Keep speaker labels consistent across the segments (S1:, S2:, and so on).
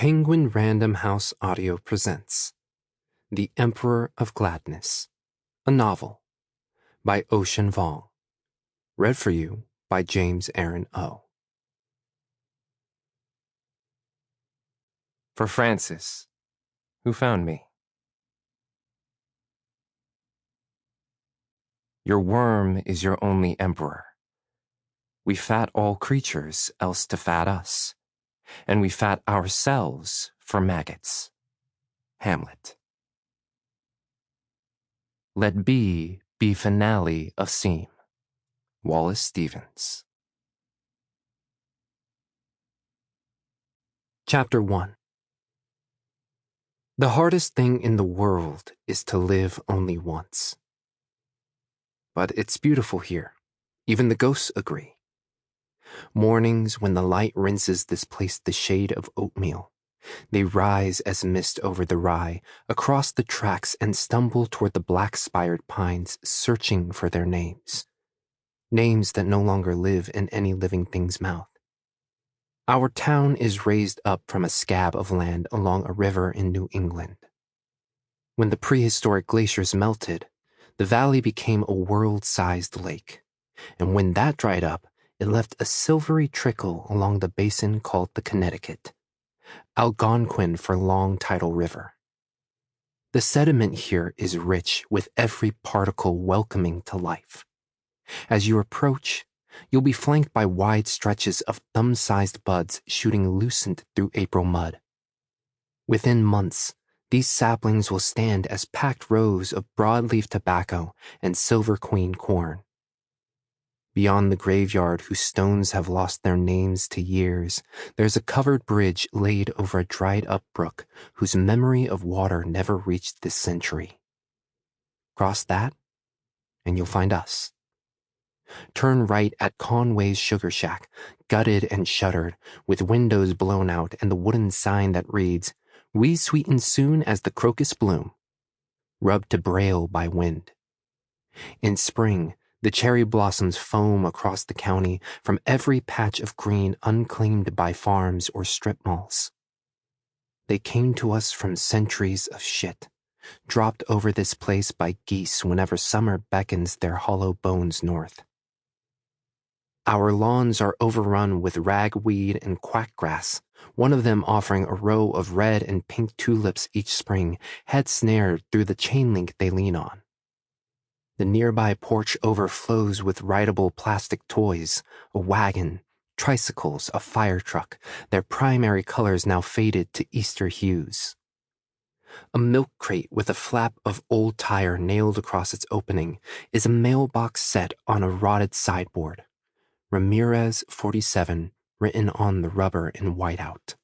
S1: Penguin Random House Audio presents The Emperor of Gladness, a novel by Ocean Vuong, read for you by James Aaron O.
S2: For Francis, who found me. Your worm is your only emperor. We fat all creatures else to fat us, and we fat ourselves for maggots. Hamlet. Let be finale of seam. Wallace Stevens.
S1: Chapter 1. The hardest thing in the world is to live only once. But it's beautiful here. Even the ghosts agree. Mornings when the light rinses this place the shade of oatmeal, they rise as mist over the rye, across the tracks, and stumble toward the black-spired pines, searching for their names. Names that no longer live in any living thing's mouth. Our town is raised up from a scab of land along a river in New England. When the prehistoric glaciers melted, the valley became a world-sized lake, and when that dried up, it left a silvery trickle along the basin called the Connecticut, Algonquin for Long Tidal River. The sediment here is rich, with every particle welcoming to life. As you approach, you'll be flanked by wide stretches of thumb-sized buds shooting lucent through April mud. Within months, these saplings will stand as packed rows of broadleaf tobacco and Silver Queen corn. Beyond the graveyard whose stones have lost their names to years, there's a covered bridge laid over a dried-up brook whose memory of water never reached this century. Cross that, and you'll find us. Turn right at Conway's Sugar Shack, gutted and shuttered, with windows blown out and the wooden sign that reads, "We sweeten soon as the crocus bloom," rubbed to braille by wind. In spring, the cherry blossoms foam across the county from every patch of green unclaimed by farms or strip malls. They came to us from centuries of shit, dropped over this place by geese whenever summer beckons their hollow bones north. Our lawns are overrun with ragweed and quackgrass, one of them offering a row of red and pink tulips each spring, head snared through the chain link they lean on. The nearby porch overflows with rideable plastic toys, a wagon, tricycles, a fire truck, their primary colors now faded to Easter hues. A milk crate with a flap of old tire nailed across its opening is a mailbox set on a rotted sideboard. Ramirez 47 written on the rubber in whiteout.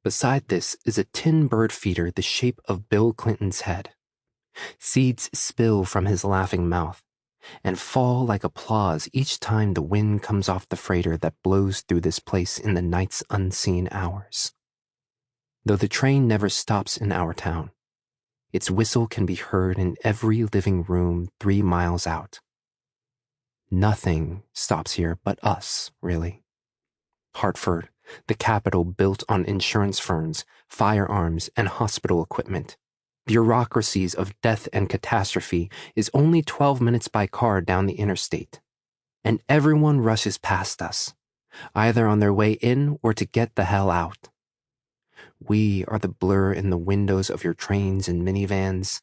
S1: Beside this is a tin bird feeder the shape of Bill Clinton's head. Seeds spill from his laughing mouth and fall like applause each time the wind comes off the freighter that blows through this place in the night's unseen hours. Though the train never stops in our town, its whistle can be heard in every living room 3 miles out. Nothing stops here but us, really. Hartford, the capital built on insurance firms, firearms, and hospital equipment. Bureaucracies of death and catastrophe is only 12 minutes by car down the interstate. And everyone rushes past us, either on their way in or to get the hell out. We are the blur in the windows of your trains and minivans,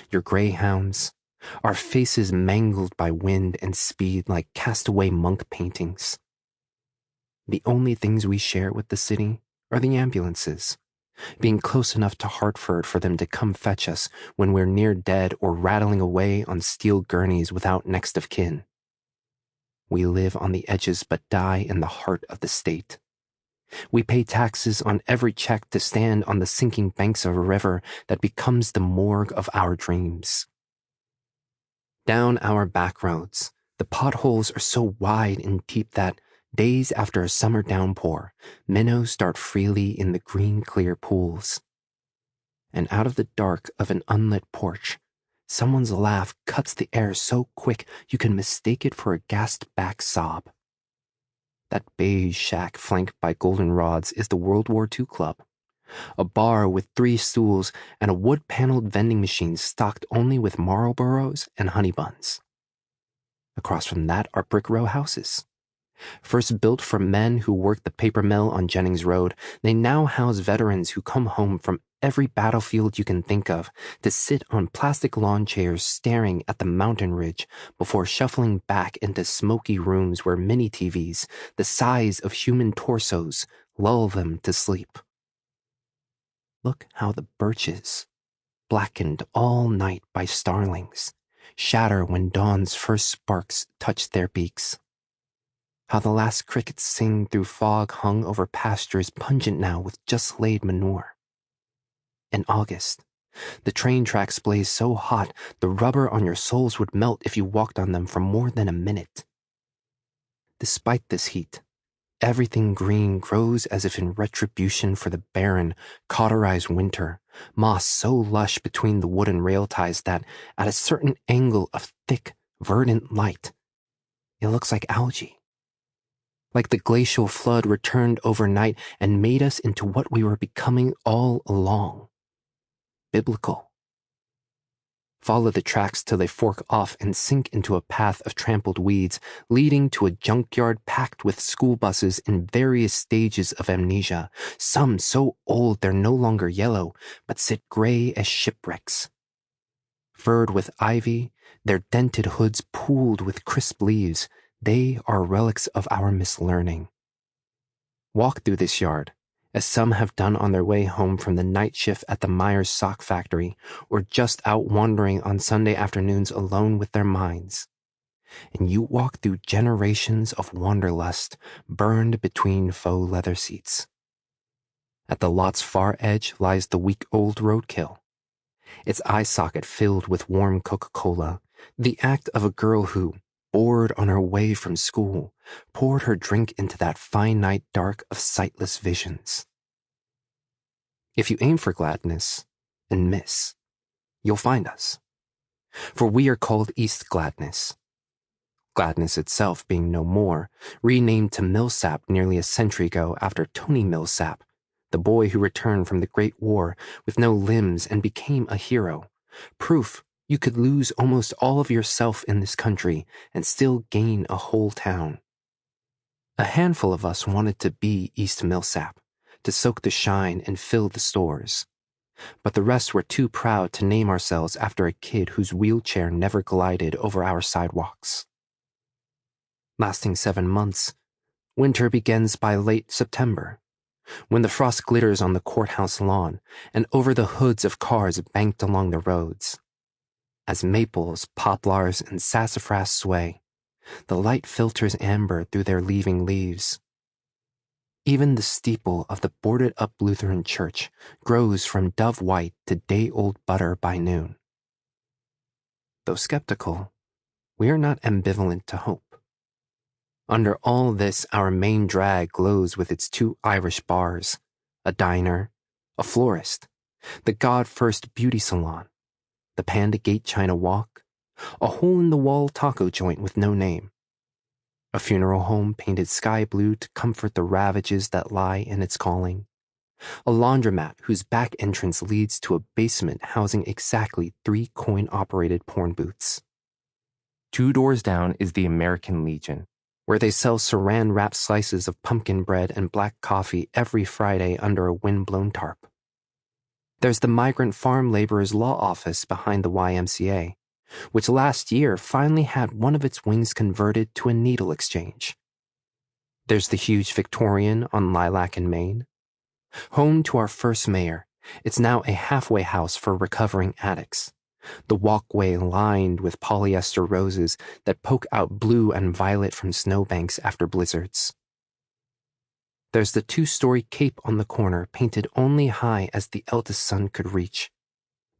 S1: your greyhounds, our faces mangled by wind and speed like castaway monk paintings. The only things we share with the city are the ambulances, being close enough to Hartford for them to come fetch us when we're near dead or rattling away on steel gurneys without next of kin. We live on the edges but die in the heart of the state. We pay taxes on every check to stand on the sinking banks of a river that becomes the morgue of our dreams. Down our back roads, the potholes are so wide and deep that, days after a summer downpour, minnows dart freely in the green clear pools. And out of the dark of an unlit porch, someone's laugh cuts the air so quick you can mistake it for a gassed back sob. That beige shack flanked by goldenrods is the World War II Club, a bar with 3 stools and a wood-paneled vending machine stocked only with Marlboros and honey buns. Across from that are brick row houses. First built for men who worked the paper mill on Jennings Road, they now house veterans who come home from every battlefield you can think of to sit on plastic lawn chairs staring at the mountain ridge before shuffling back into smoky rooms where mini-TVs, the size of human torsos, lull them to sleep. Look how the birches, blackened all night by starlings, shatter when dawn's first sparks touch their beaks. How the last crickets sing through fog hung over pastures pungent now with just laid manure. In August, the train tracks blaze so hot the rubber on your soles would melt if you walked on them for more than a minute. Despite this heat, everything green grows as if in retribution for the barren, cauterized winter, moss so lush between the wooden rail ties that, at a certain angle of thick, verdant light, it looks like algae. Like the glacial flood returned overnight and made us into what we were becoming all along. Biblical. Follow the tracks till they fork off and sink into a path of trampled weeds, leading to a junkyard packed with school buses in various stages of amnesia, some so old they're no longer yellow, but sit gray as shipwrecks. Furred with ivy, their dented hoods pooled with crisp leaves, they are relics of our mislearning. Walk through this yard, as some have done on their way home from the night shift at the Myers sock factory, or just out wandering on Sunday afternoons alone with their minds. And you walk through generations of wanderlust burned between faux leather seats. At the lot's far edge lies the week-old roadkill, its eye socket filled with warm Coca-Cola, the act of a girl who, bored on her way from school, poured her drink into that fine night dark of sightless visions. If you aim for gladness and miss, you'll find us. For we are called East Gladness. Gladness itself being no more, renamed to Millsap nearly a century ago after Tony Millsap, the boy who returned from the Great War with no limbs and became a hero, proof you could lose almost all of yourself in this country and still gain a whole town. A handful of us wanted to be East Millsap, to soak the shine and fill the stores. But the rest were too proud to name ourselves after a kid whose wheelchair never glided over our sidewalks. Lasting 7 months, winter begins by late September, when the frost glitters on the courthouse lawn and over the hoods of cars banked along the roads. As maples, poplars, and sassafras sway, the light filters amber through their leaving leaves. Even the steeple of the boarded-up Lutheran church grows from dove white to day-old butter by noon. Though skeptical, we are not ambivalent to hope. Under all this, our main drag glows with its 2 Irish bars, a diner, a florist, the God-First beauty salon, the Panda Gate China Walk, a hole-in-the-wall taco joint with no name, a funeral home painted sky blue to comfort the ravages that lie in its calling, a laundromat whose back entrance leads to a basement housing exactly 3 coin-operated porn booths.
S2: 2 doors down is the American Legion,
S1: where they sell saran-wrapped slices of pumpkin bread and black coffee every Friday under a wind-blown tarp. There's the Migrant Farm Laborers Law Office behind the YMCA, which last year finally had one of its wings converted to a needle exchange. There's the huge Victorian on Lilac and Main. Home to our first mayor, it's now a halfway house for recovering addicts. The walkway lined with polyester roses that poke out blue and violet from snowbanks after blizzards. There's the 2-story cape on the corner painted only high as the eldest son could reach,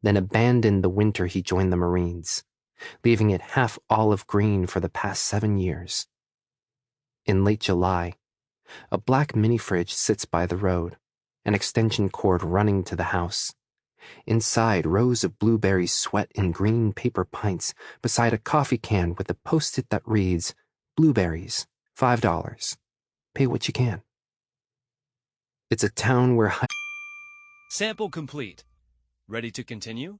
S1: then abandoned the winter he joined the Marines, leaving it half olive green for the past 7 years. In late July, a black mini-fridge sits by the road, an extension cord running to the house. Inside, rows of blueberries sweat in green paper pints beside a coffee can with a post-it that reads, "Blueberries, $5. pay what you can. It's a town where
S3: Sample complete. Ready to continue?